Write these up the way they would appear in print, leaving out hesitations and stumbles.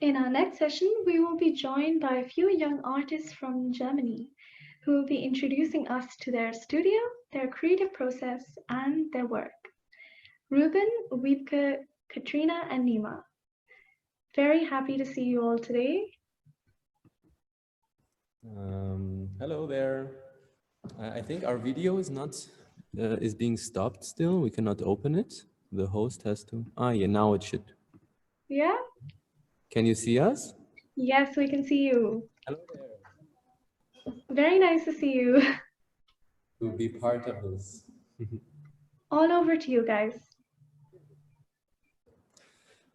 In our next session, we will be joined by a few young artists from Germany who will be introducing us to their studio, their creative process, and their work. Ruben, Wiebke, Katrina, and Nima. Very happy to see you all today. Hello there. I think our video is not is being stopped still. We cannot open it. The host has to. Yeah, now it should. Yeah? Can you see us? Yes, we can see you. Hello there. Very nice to see you. To be part of this. All over to you guys.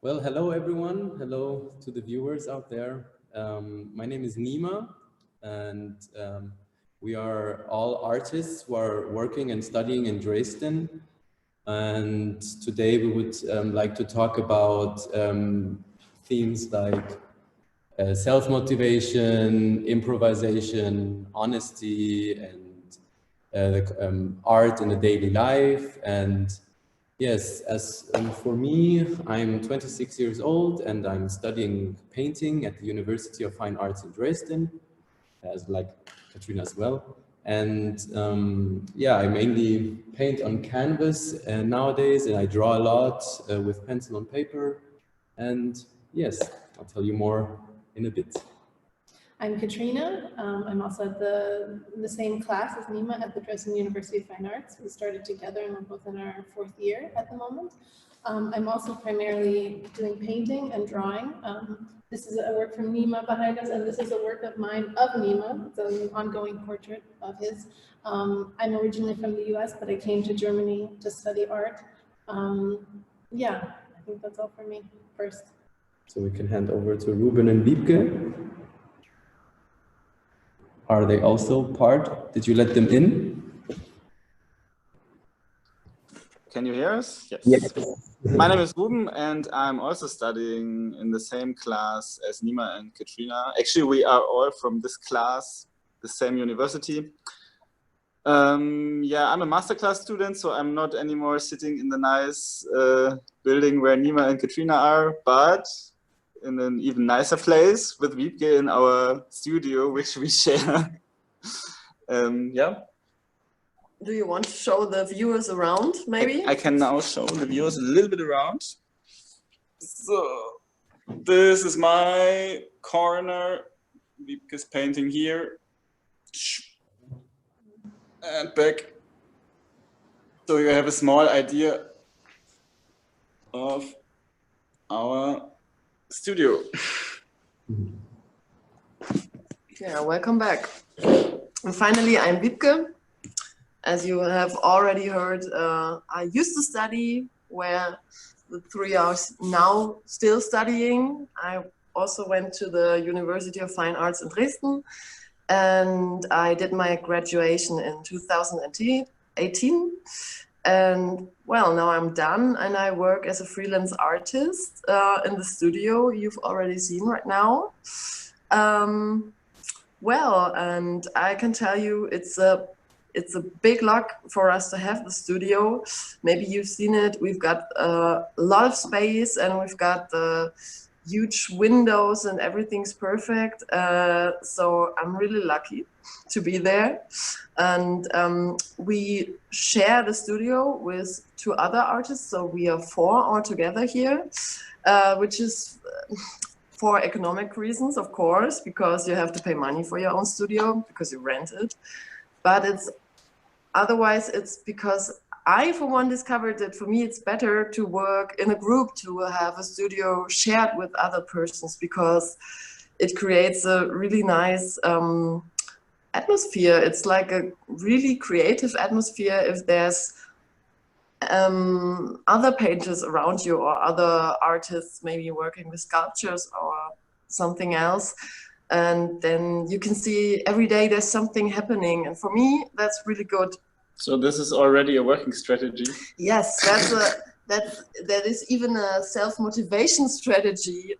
Well, hello everyone. Hello to the viewers out there. My name is Nima, and we are all artists who are working and studying in Dresden. And today we would like to talk about themes like self-motivation, improvisation, honesty, and art in the daily life. And yes, as for me, I'm 26 years old and I'm studying painting at the University of Fine Arts in Dresden, as like Katrina as well. And yeah, I mainly paint on canvas nowadays, and I draw a lot with pencil and paper. And yes, I'll tell you more in a bit. I'm Katrina. I'm also at the same class as Nima at the Dresden University of Fine Arts. We started together and we're both in our 4th year at the moment. I'm also primarily doing painting and drawing. This is a work from Nima behind us, and this is a work of mine of Nima. It's an ongoing portrait of his. I'm originally from the US, but I came to Germany to study art. Yeah, I think that's all for me first. So we can hand over to Ruben and Wiebke. Are they also part? Did you let them in? Can you hear us? Yes. Yes. My name is Ruben, and I'm also studying in the same class as Nima and Katrina. Actually, we are all from this class, the same university. Yeah, I'm a masterclass student, so I'm not anymore sitting in the nice building where Nima and Katrina are, but in an even nicer place with Wiebke in our studio, which we share. Yeah. Do you want to show the viewers around, maybe? I can now show the viewers a little bit around. So, this is my corner. Wiebke's painting here. And back. So you have a small idea of our studio. Yeah, welcome back. And finally, I'm Wiebke. As you have already heard, I used to study where the 3 are now still studying. I also went to the University of Fine Arts in Dresden, and I did my graduation in 2018. And well, now I'm done and I work as a freelance artist in the studio you've already seen right now. Well, and I can tell you it's a big luck for us to have the studio. Maybe you've seen it. We've got a lot of space and we've got the huge windows and everything's perfect. So I'm really lucky to be there. And we share the studio with 2 other artists. So we are 4 altogether here, which is for economic reasons, of course, because you have to pay money for your own studio because you rent it. But otherwise it's because I, for one, discovered that for me it's better to work in a group, to have a studio shared with other persons, because it creates a really nice atmosphere. It's like a really creative atmosphere if there's other painters around you or other artists maybe working with sculptures or something else. And then you can see every day there's something happening. And for me, that's really good. So this is already a working strategy. Yes, that is even a self-motivation strategy.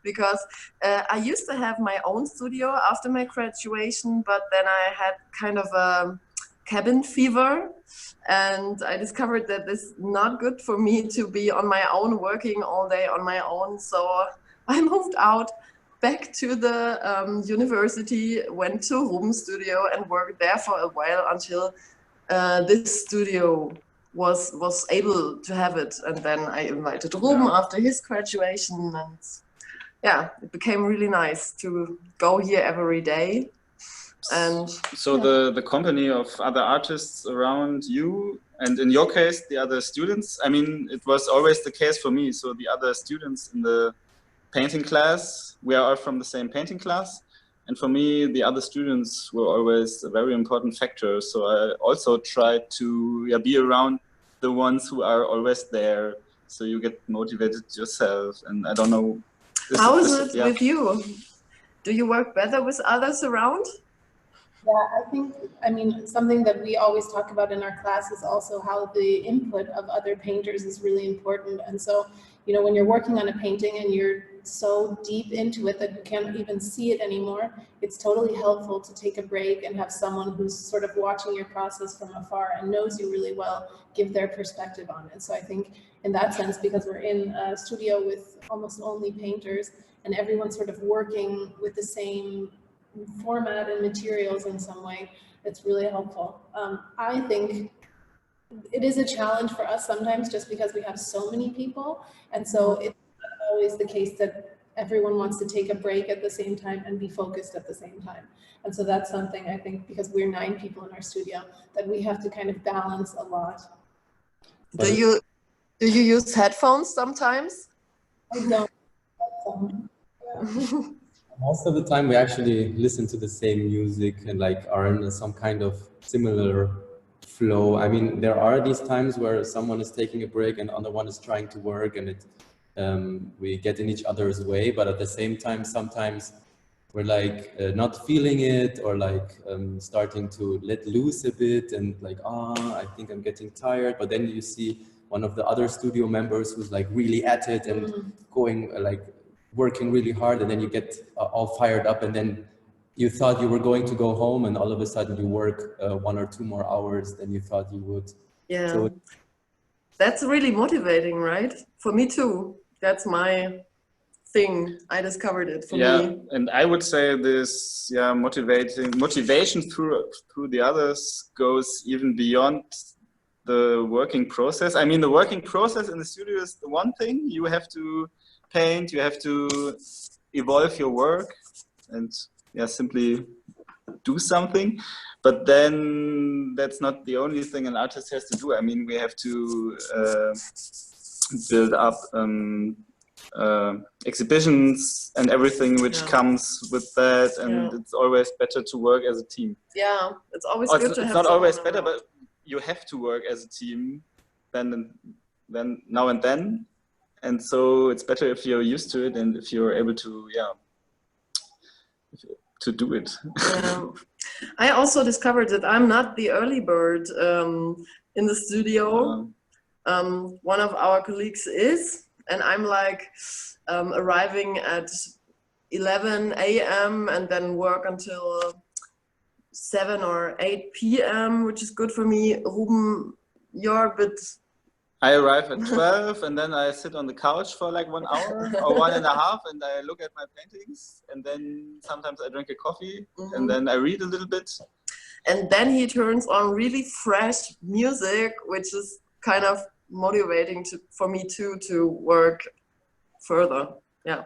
Because I used to have my own studio after my graduation, but then I had kind of a cabin fever, and I discovered that it's not good for me to be on my own, working all day on my own. So I moved out back to the university, went to Ruben's studio and worked there for a while until this studio was able to have it. And then I invited Ruben after his graduation, and yeah, it became really nice to go here every day. And so the company of other artists around you, and in your case the other students, I mean, it was always the case for me. So the other students in the painting class, we are all from the same painting class, and for me the other students were always a very important factor. So I also tried to be around the ones who are always there, so you get motivated yourself. And I don't know, how is it with you? Do you work better with others around? Yeah, I mean, something that we always talk about in our class is also how the input of other painters is really important. And so, you know, when you're working on a painting and you're so deep into it that you can't even see it anymore, it's totally helpful to take a break and have someone who's sort of watching your process from afar and knows you really well, give their perspective on it. So I think in that sense, because we're in a studio with almost only painters and everyone's sort of working with the same format and materials in some way, it's really helpful. I think it is a challenge for us sometimes just because we have so many people, and so it's not always the case that everyone wants to take a break at the same time and be focused at the same time. And so that's something, I think, because we're 9 people in our studio, that we have to kind of balance a lot. Do you use headphones sometimes? I don't. Most of the time we actually listen to the same music and like are in some kind of similar flow. I mean, there are these times where someone is taking a break and the other one is trying to work, and we get in each other's way, but at the same time, sometimes we're like not feeling it, or like starting to let loose a bit and like, I think I'm getting tired. But then you see one of the other studio members who's like really at it and going working really hard, and then you get all fired up, and then you thought you were going to go home, and all of a sudden you work 1 or 2 more hours than you thought you would. Yeah, so that's really motivating, right? For me too. That's my thing. I discovered it for me. And I would say this motivation through the others goes even beyond the working process. I mean, the working process in the studio is the one thing. You have to paint, you have to evolve your work and simply do something. But then that's not the only thing an artist has to do. I mean, we have to build up exhibitions and everything which comes with that, and it's always better to work as a team. Yeah, it's always good to have. It's not always better, but you have to work as a team then now and then. And so it's better if you're used to it and if you're able to, to do it. I also discovered that I'm not the early bird in the studio. One of our colleagues is, and I'm like arriving at 11 a.m. and then work until 7 or 8 p.m., which is good for me. Ruben, you're a bit... I arrive at 12 and then I sit on the couch for like 1 hour or 1.5, and I look at my paintings, and then sometimes I drink a coffee and then I read a little bit. And then he turns on really fresh music, which is kind of motivating for me too, to work further. Yeah.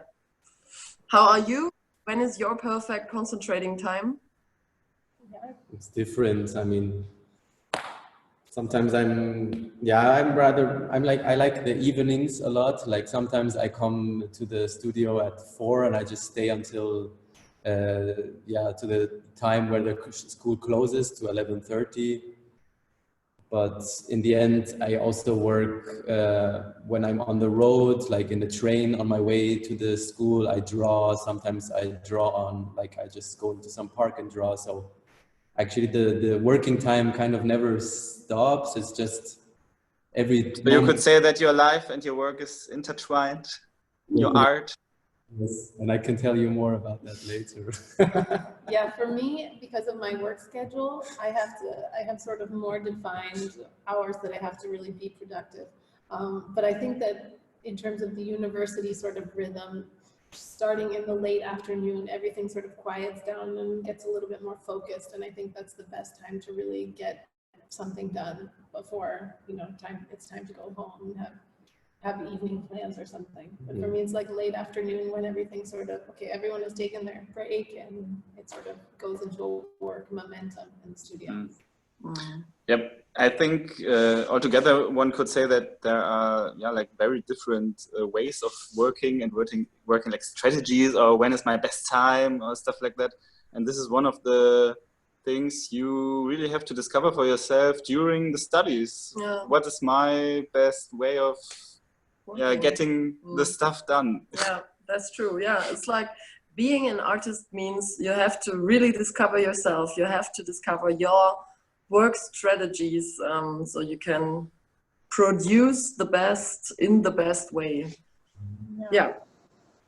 How are you? When is your perfect concentrating time? It's different. I mean, sometimes I like the evenings a lot. Like sometimes I come to the studio at 4 and I just stay until to the time where the school closes, to 11:30. But in the end, I also work when I'm on the road, like in the train on my way to the school. I draw. Sometimes I draw on, like I just go into some park and draw. So actually the working time kind of never stops. It's just every moment. You could say that your life and your work is intertwined, your art. Yes, and I can tell you more about that later. Yeah, for me, because of my work schedule, I have sort of more defined hours that I have to really be productive. But I think that in terms of the university sort of rhythm, starting in the late afternoon, everything sort of quiets down and gets a little bit more focused. And I think that's the best time to really get something done before, you know, it's time to go home and have evening plans or something. But for me, it's like late afternoon when everything sort of, okay, everyone has taken their break and it sort of goes into work momentum in the studio. Yep, I think altogether one could say that there are like very different ways of working and working like strategies, or when is my best time or stuff like that. And this is one of the things you really have to discover for yourself during the studies. Yeah. What is my best way of getting the stuff done? Yeah, that's true. Yeah, it's like being an artist means you have to really discover yourself. You have to discover your work strategies, so you can produce the best in the best way. Yeah.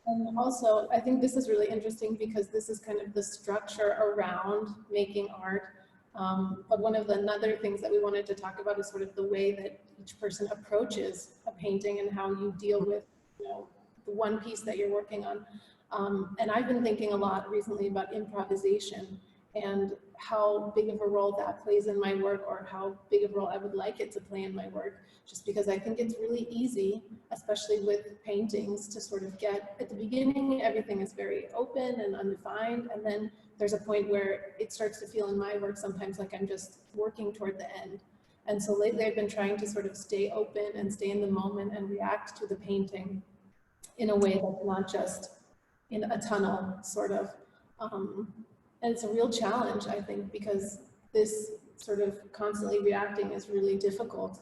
And also, I think this is really interesting because this is kind of the structure around making art. But one of the other things that we wanted to talk about is sort of the way that each person approaches a painting and how you deal with, you know, the one piece that you're working on. And I've been thinking a lot recently about improvisation and how big of a role that plays in my work, or how big of a role I would like it to play in my work, just because I think it's really easy, especially with paintings, to sort of get, at the beginning, everything is very open and undefined, and then there's a point where it starts to feel in my work sometimes like I'm just working toward the end. And so lately I've been trying to sort of stay open and stay in the moment and react to the painting in a way that's not just in a tunnel, sort of. And it's a real challenge, I think, because this sort of constantly reacting is really difficult.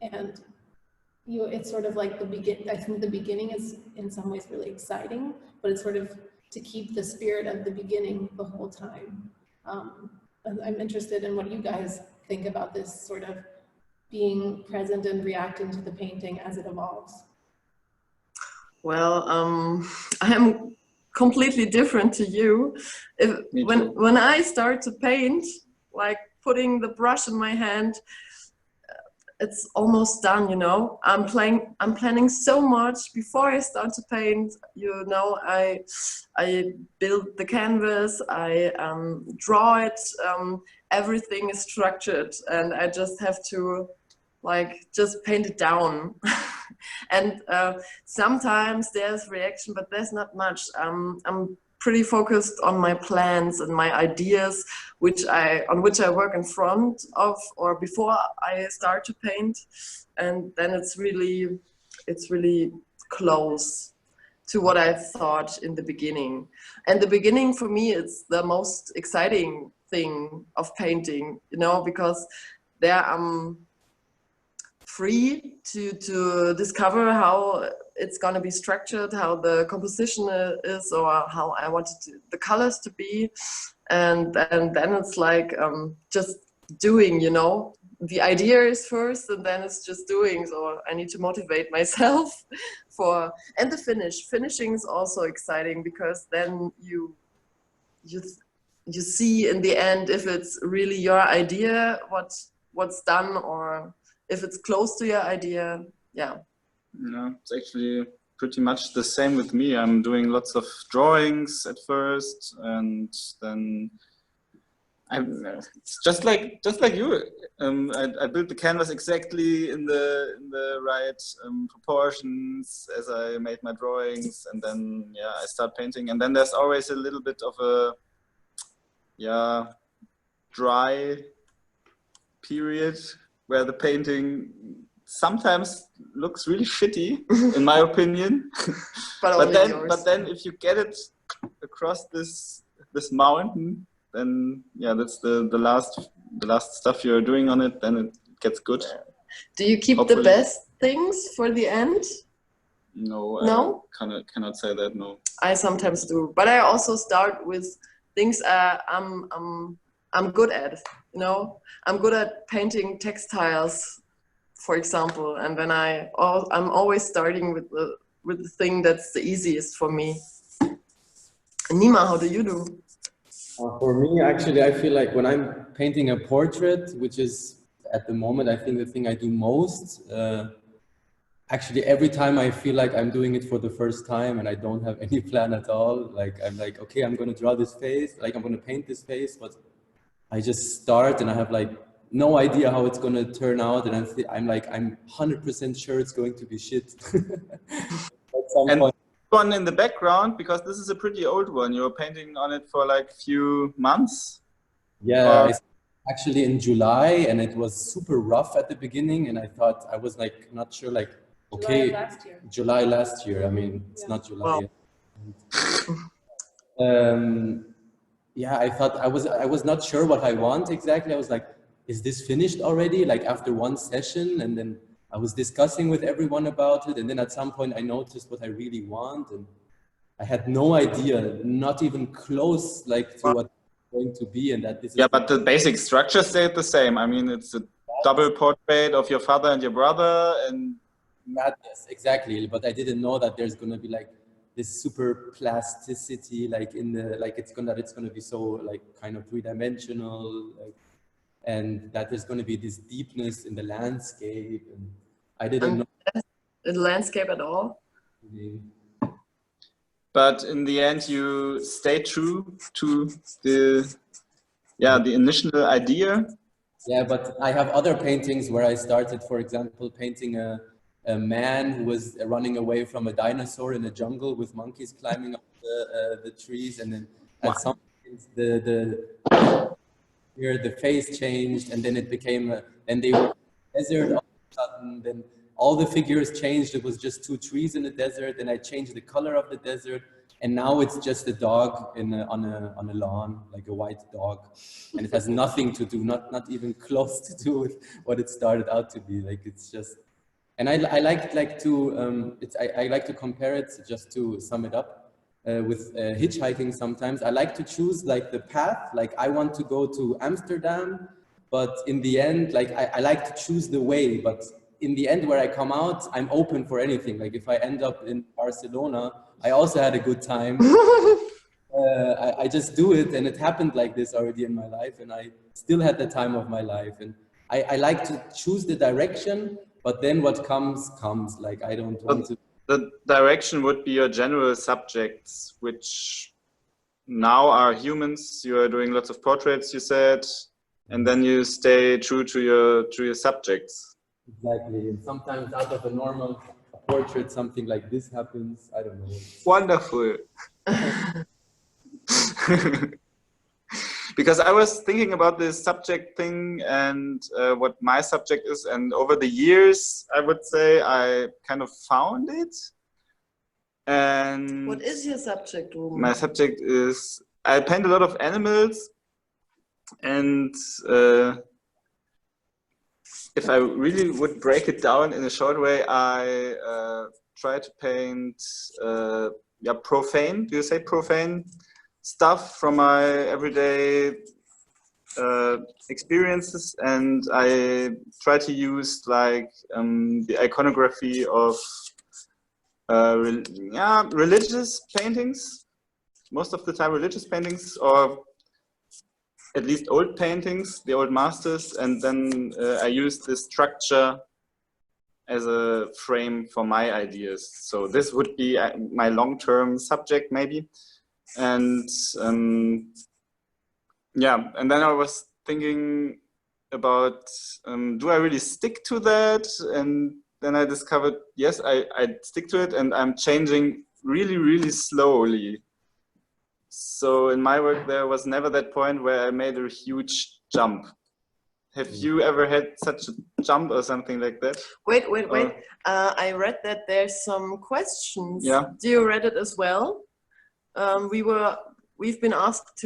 And it's sort of like I think the beginning is in some ways really exciting, but it's sort of to keep the spirit of the beginning the whole time. And I'm interested in what you guys think about this sort of being present and reacting to the painting as it evolves. Well, I am completely different to you. When I start to paint, like putting the brush in my hand, it's almost done, you know. I'm planning so much before I start to paint. You know, I build the canvas, I draw it. Everything is structured, and I just have to just paint it down. And sometimes there's reaction, but there's not much. I'm pretty focused on my plans and my ideas, on which I work in front of or before I start to paint, and then it's really close to what I thought in the beginning. And the beginning for me is the most exciting thing of painting, you know, because there I'm free to discover how it's going to be structured, how the composition is, or how I wanted the colors to be, and then it's like just doing, you know. The idea is first, and then it's just doing. So I need to motivate myself and the finishing is also exciting, because then you see in the end if it's really your idea what's done, or if it's close to your idea. Yeah. Yeah, it's actually pretty much the same with me. I'm doing lots of drawings at first, and then it's just like you. I built the canvas exactly in the right proportions as I made my drawings, and then I start painting. And then there's always a little bit of a dry period where the painting sometimes looks really shitty, in my opinion. but then if you get it across this mountain, then that's the last stuff you're doing on it, then it gets good. Do you keep hopefully the best things for the end? No? I cannot say that, no. I sometimes do, but I also start with things I'm good at, you know. I'm good at painting textiles, for example, and then I'm always starting with the thing that's the easiest for me. Nima, how do you do? For me, actually, I feel like when I'm painting a portrait, which is at the moment, I think the thing I do most, actually, every time I feel like I'm doing it for the first time and I don't have any plan at all, like I'm like, okay, I'm going to draw this face, like I'm going to paint this face, but I just start and I have like no idea how it's going to turn out. And I'm like, I'm 100% sure it's going to be shit. At some And point. one in the background, because this is a pretty old one. You're painting on it for like few months. Yeah, actually in July, and it was super rough at the beginning. And I thought, I was like, not sure, like, okay, July last year. I mean, it's not July yet. Yeah, I thought I was not sure what I want exactly. I was like, is this finished already? Like after one session, and then I was discussing with everyone about it, and then at some point I noticed what I really want, and I had no idea, not even close, like to what it's going to be, and that this. Yeah, is but the basic structure stayed the same. I mean, it's a double portrait of your father and your brother, and madness, exactly. But I didn't know that there's gonna be like this super plasticity, like in the it's gonna be so like kind of three-dimensional, like, and that there's gonna be this deepness in the landscape. And I didn't know The landscape at all. But in the end, you stay true to the initial idea. Yeah, but I have other paintings where I started, for example, painting a man who was running away from a dinosaur in a jungle with monkeys climbing up the trees, and then at some point the face changed, and then it became and they were in the desert all of a sudden. Then all the figures changed. It was just two trees in the desert, and I changed the color of the desert. And now it's just a dog on a lawn, like a white dog, and it has nothing to do, not even close to do with what it started out to be. Like it's just, and I like to I like to compare it, just to sum it up, with hitchhiking. Sometimes I like to choose like the path, like I want to go to Amsterdam, but in the end, like I like to choose the way, but in the end where I come out, I'm open for anything. Like if I end up in Barcelona, I also had a good time. I just do it, and it happened like this already in my life, and I still had the time of my life. And I like to choose the direction, but then what comes. Like I don't want to. The direction would be your general subjects, which now are humans. You are doing lots of portraits, you said, and then you stay true to your subjects. Exactly, and sometimes out of a normal portrait, something like this happens. I don't know. Wonderful. Because I was thinking about this subject thing and what my subject is, and over the years, I would say I kind of found it. And what is your subject, Ruben? My subject is, I paint a lot of animals, and if I really would break it down in a short way, I try to paint profane, do you say profane? Stuff from my everyday experiences, and I try to use like the iconography of religious paintings, most of the time religious paintings, or at least old paintings, the old masters, and then I use this structure as a frame for my ideas. So this would be my long-term subject maybe. And and then I was thinking about, do I really stick to that? And then I discovered, yes, I stick to it, and I'm changing really, really slowly. So in my work, there was never that point where I made a huge jump. Have you ever had such a jump or something like that? Wait. I read that there's some questions. Yeah. Do you read it as well? We've been asked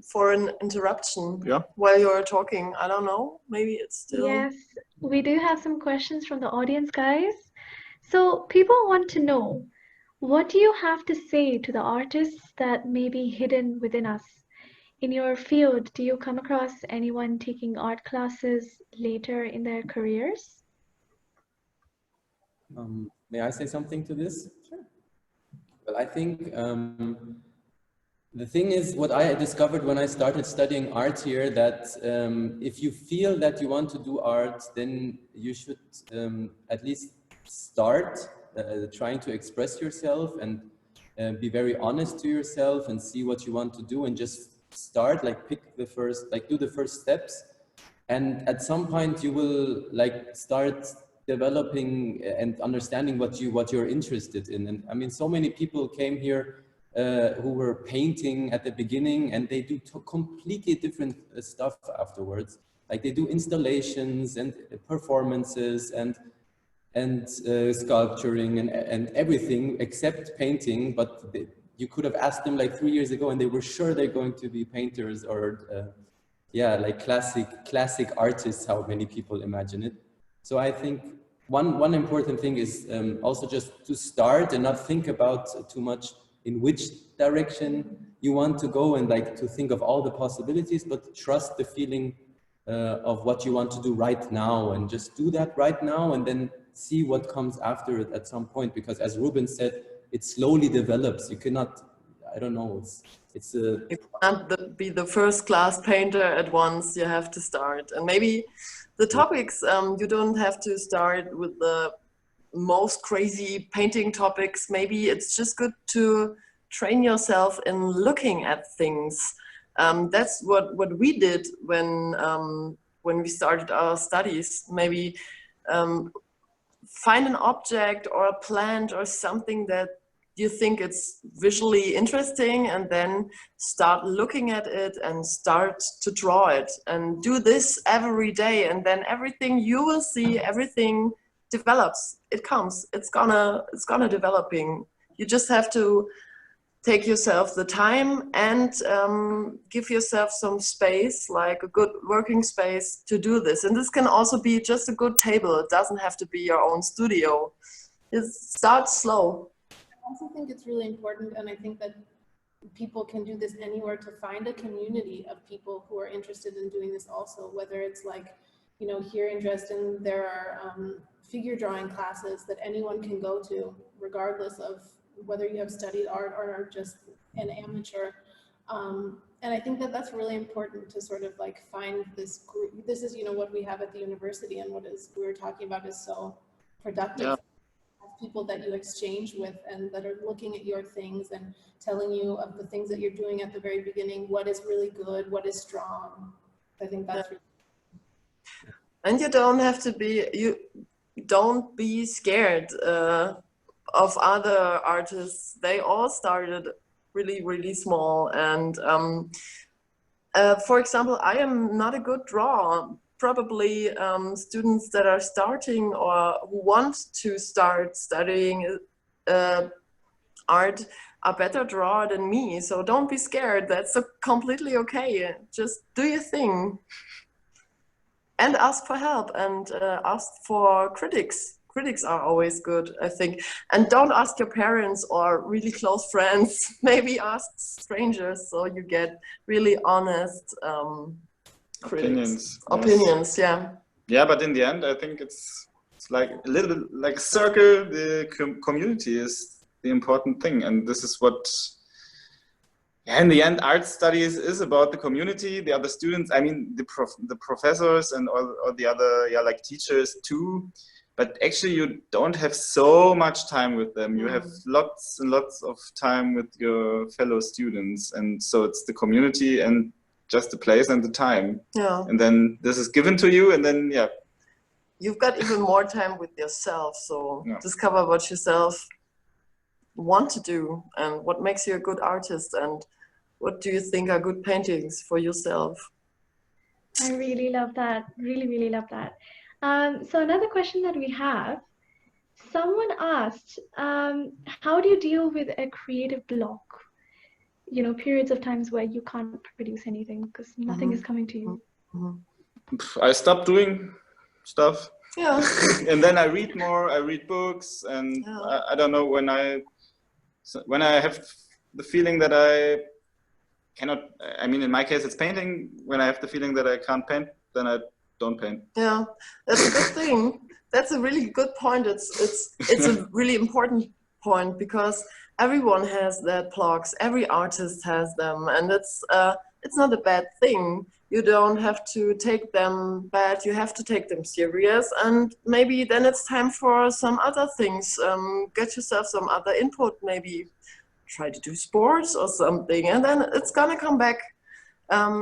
for an interruption while you're talking. I don't know. Maybe it's still. Yes, we do have some questions from the audience, guys. So people want to know, what do you have to say to the artists that may be hidden within us? In your field, do you come across anyone taking art classes later in their careers? May I say something to this? Sure. Well, I think The thing is, what I discovered when I started studying art here, that if you feel that you want to do art, then you should at least start trying to express yourself and be very honest to yourself and see what you want to do, and just start, like pick the first, like do the first steps. And at some point you will like start developing and understanding what you're interested in. And I mean, so many people came here who were painting at the beginning, and they do completely different stuff afterwards. Like they do installations and performances and sculpturing and everything except painting. But you could have asked them like 3 years ago, and they were sure they're going to be painters or yeah, like classic artists, how many people imagine it. So I think one important thing is also just to start and not think about too much in which direction you want to go, and like to think of all the possibilities, but trust the feeling of what you want to do right now, and just do that right now, and then see what comes after it at some point. Because as Ruben said, it slowly develops. You cannot, I don't know, you can't be the first class painter at once. You have to start, and maybe the topics, you don't have to start with the most crazy painting topics. Maybe it's just good to train yourself in looking at things. That's what we did when we started our studies. Maybe find an object or a plant or something that you think it's visually interesting, and then start looking at it and start to draw it, and do this every day, and then everything you will see, everything develops. It comes, it's gonna developing. You just have to take yourself the time and give yourself some space, like a good working space to do this. And this can also be just a good table. It doesn't have to be your own studio. Just start slow. I also think it's really important, and I think that people can do this anywhere, to find a community of people who are interested in doing this also, whether it's like, you know, here in Dresden, there are figure drawing classes that anyone can go to, regardless of whether you have studied art or are just an amateur. And I think that that's really important, to sort of like find this group. This is, you know, what we have at the university, and what we were talking about is so productive. Yeah. People that you exchange with, and that are looking at your things and telling you of the things that you're doing at the very beginning, what is really good, what is strong. I think that's really. And you don't have to be, don't be scared of other artists. They all started really, really small. And for example, I am not a good drawer. Probably students that are starting or who want to start studying art are better drawer than me. So don't be scared. That's completely okay. Just do your thing. And ask for help, and ask for critics. Critics are always good, I think. And don't ask your parents or really close friends. Maybe ask strangers, so you get really honest opinions. Yeah, but in the end I think it's like a little bit like a circle. The community is the important thing, and this is what in the end art studies is about. The community, the other students, I mean the professors and all the other like teachers too, but actually you don't have so much time with them. You have lots and lots of time with your fellow students, and so it's the community and just the place and the time. Yeah. And then this is given to you, and then you've got even more time with yourself. So discover what yourself want to do, and what makes you a good artist, and what do you think are good paintings for yourself. I really love that. Really, really love that. So another question that we have, someone asked, how do you deal with a creative block? You know, periods of times where you can't produce anything because nothing is coming to you. I stopped doing stuff. Yeah. And then I read more. I read books, and I don't know, when I have the feeling that I cannot. I mean, in my case, it's painting. When I have the feeling that I can't paint, then I don't paint. Yeah, that's a good thing. That's a really good point. It's a really important point, because everyone has that blocks, every artist has them, and it's not a bad thing. You don't have to take them bad, you have to take them serious, and maybe then it's time for some other things. Get yourself some other input, maybe try to do sports or something, and then it's gonna come back.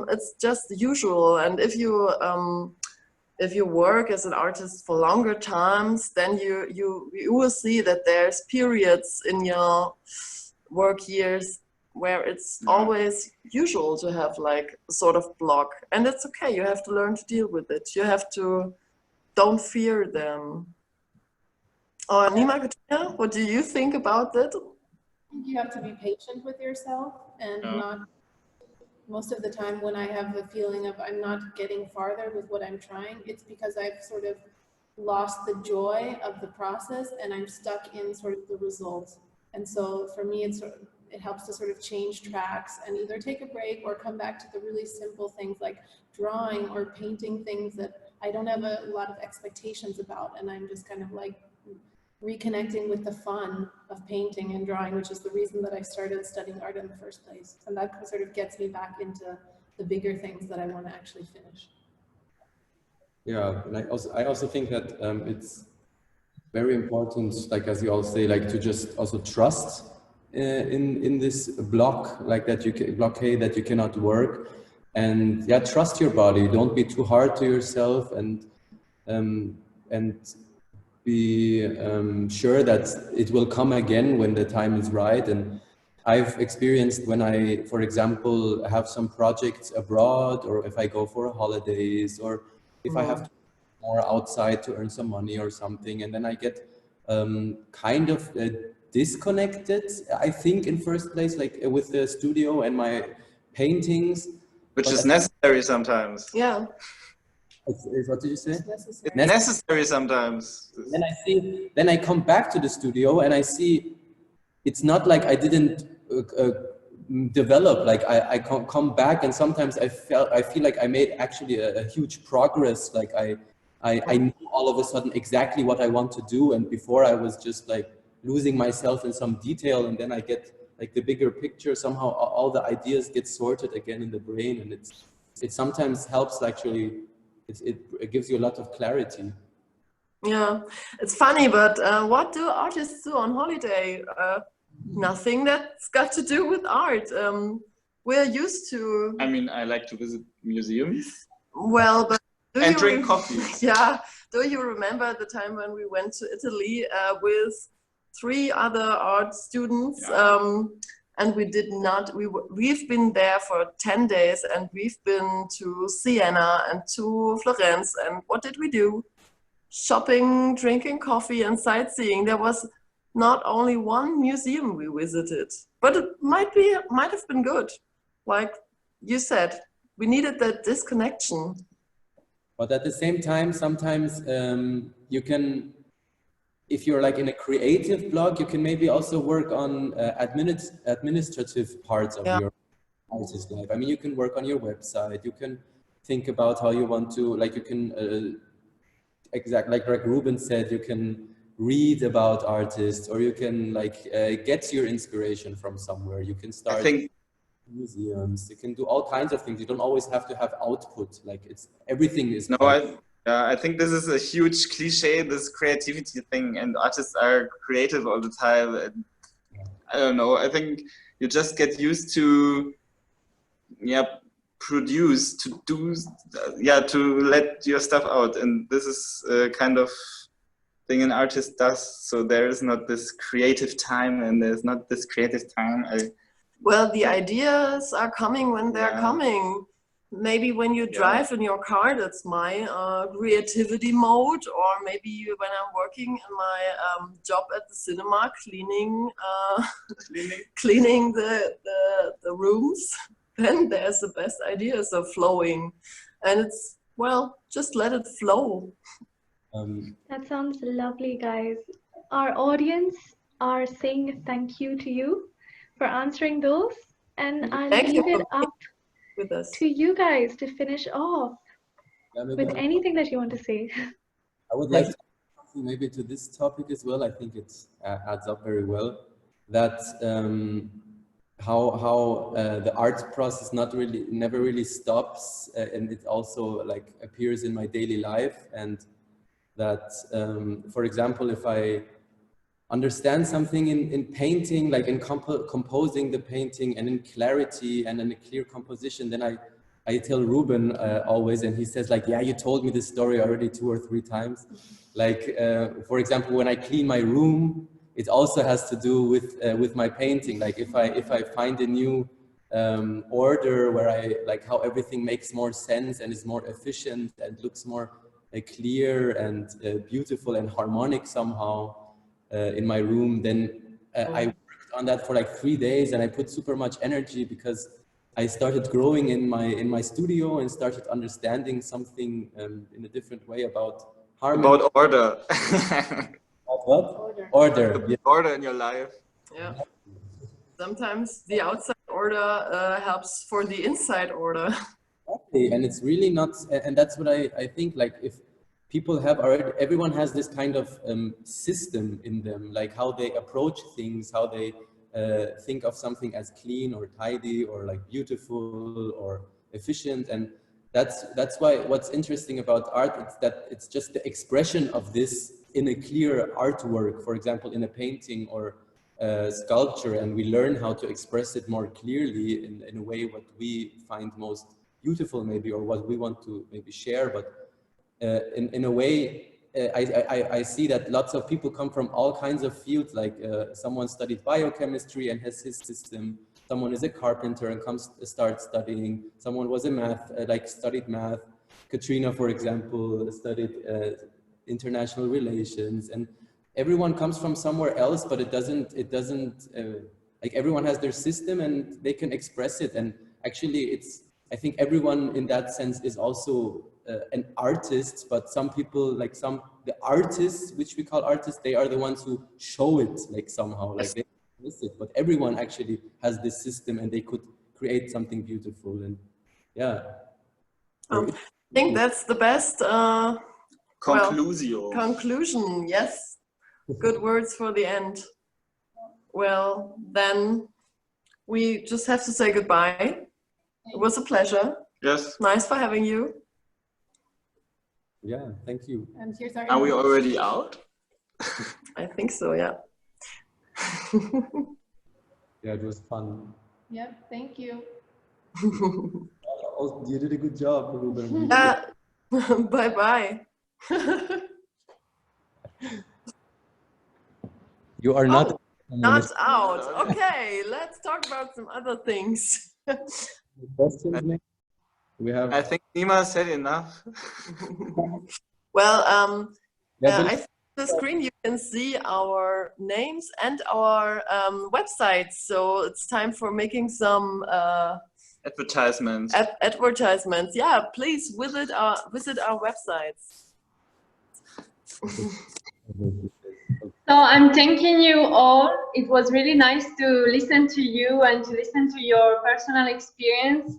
It's just the usual. And if you work as an artist for longer times, then you will see that there's periods in your work years where it's always usual to have like a sort of block, and it's okay. You have to learn to deal with it. You have to, don't fear them. Oh, Nima, Katrina, what do you think about that? You have to be patient with yourself, and not, most of the time when I have the feeling of I'm not getting farther with what I'm trying, it's because I've sort of lost the joy of the process and I'm stuck in sort of the result. And so for me, it helps to sort of change tracks and either take a break or come back to the really simple things like drawing or painting, things that I don't have a lot of expectations about, and I'm just kind of like reconnecting with the fun of painting and drawing, which is the reason that I started studying art in the first place. And that sort of gets me back into the bigger things that I want to actually finish. Yeah, and I also think that it's very important, like as you all say, like to just also trust in this blockade that you cannot work, and yeah, trust your body. Don't be too hard to yourself, and be sure that it will come again when the time is right. And I've experienced when I, for example, have some projects abroad, or if I go for holidays, or if I have to go more outside to earn some money or something, and then I get kind of disconnected, I think, in first place, like with the studio and my paintings. Which is necessary sometimes. Yeah. What did you say? It's necessary sometimes. Then I come back to the studio and I see it's not like I didn't develop. Like I come back, and sometimes I feel like I made actually a huge progress. Like I knew all of a sudden exactly what I want to do, and before I was just like losing myself in some detail, and then I get like the bigger picture. Somehow all the ideas get sorted again in the brain, and it sometimes helps actually. It gives you a lot of clarity. Yeah, it's funny, but what do artists do on holiday? Nothing that's got to do with art. We're used to... I mean, I like to visit museums. Well, but... And drink coffee. Yeah. Do you remember the time when we went to Italy with 3 other art students? Yeah. And we did not, we've been there for 10 days, and we've been to Siena and to Florence. And what did we do? Shopping, drinking coffee, and sightseeing. There was not only one museum we visited, but it might have been good. Like you said, we needed that disconnection. But at the same time, sometimes you can, if you're like in a creative block, you can maybe also work on administrative parts of your artist life. I mean, you can work on your website. You can think about how you want to, like you can, like Ruben said, you can read about artists, or you can like get your inspiration from somewhere. You can start museums. You can do all kinds of things. You don't always have to have output. Like everything is. No, I think this is a huge cliche, this creativity thing, and artists are creative all the time. And I don't know, I think you just get used to, produce, to do, to let your stuff out. And this is a kind of thing an artist does. So there is not this creative time, and there's not this creative time. Well, the ideas are coming when they're coming. Maybe when you drive in your car, that's my creativity mode, or maybe when I'm working in my job at the cinema, cleaning the rooms, then there's the best ideas are flowing, and it's, well, just let it flow. That sounds lovely, guys. Our audience are saying thank you to you for answering those, and I'll leave it up with us to you guys to finish off with anything that you want to say. I would like to maybe to this topic as well. I think it adds up very well. That how the art process never really stops, and it also like appears in my daily life. And that, for example, if I understand something in painting, like in composing the painting and in clarity and in a clear composition, then I tell Ruben always, and he says like, yeah, you told me this story already 2 or 3 times. Like, for example, when I clean my room, it also has to do with my painting. Like if I find a new order where I like how everything makes more sense and is more efficient and looks more clear and beautiful and harmonic somehow in my room, then I worked on that for like 3 days, and I put super much energy because I started growing in my studio and started understanding something in a different way about harmony. About order. What? Order. Yeah. Order in your life. Yeah. Sometimes the outside order helps for the inside order. Exactly. And it's really not, and that's what I think, like if people have already, everyone has this kind of system in them, like how they approach things, how they think of something as clean or tidy or like beautiful or efficient. And that's why what's interesting about art is that it's just the expression of this in a clear artwork, for example, in a painting or sculpture, and we learn how to express it more clearly in a way what we find most beautiful maybe, or what we want to maybe share. But in a way, I see that lots of people come from all kinds of fields, like someone studied biochemistry and has his system, someone is a carpenter and starts studying, someone was a studied math. Katrina, for example, studied international relations, and everyone comes from somewhere else, but it doesn't like everyone has their system and they can express it. And actually I think everyone in that sense is also an artist, but some people, like the artists, which we call artists, they are the ones who show it like somehow, like they miss it, but everyone actually has this system and they could create something beautiful. And yeah. I think that's the best conclusion. Yes, good words for the end. Well, then we just have to say goodbye. It was a pleasure. Yes. Nice for having you. Yeah, thank you. And here's our Are we already out? I think so, yeah. Yeah, it was fun. Yep, thank you. You did a good job, Ruben. Bye-bye. You are not... Not out. Okay, let's talk about some other things. Questions, maybe? I think Nima said enough. Well, I think on the screen you can see our names and our websites. So it's time for making some advertisements. Advertisements. Yeah, please visit our websites. So I'm thanking you all. It was really nice to listen to you and to listen to your personal experience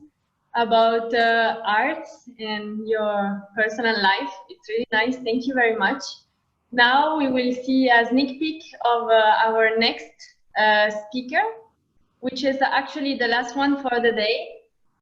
about art and your personal life. It's really nice. Thank you very much. Now we will see a sneak peek of our next speaker, which is actually the last one for the day.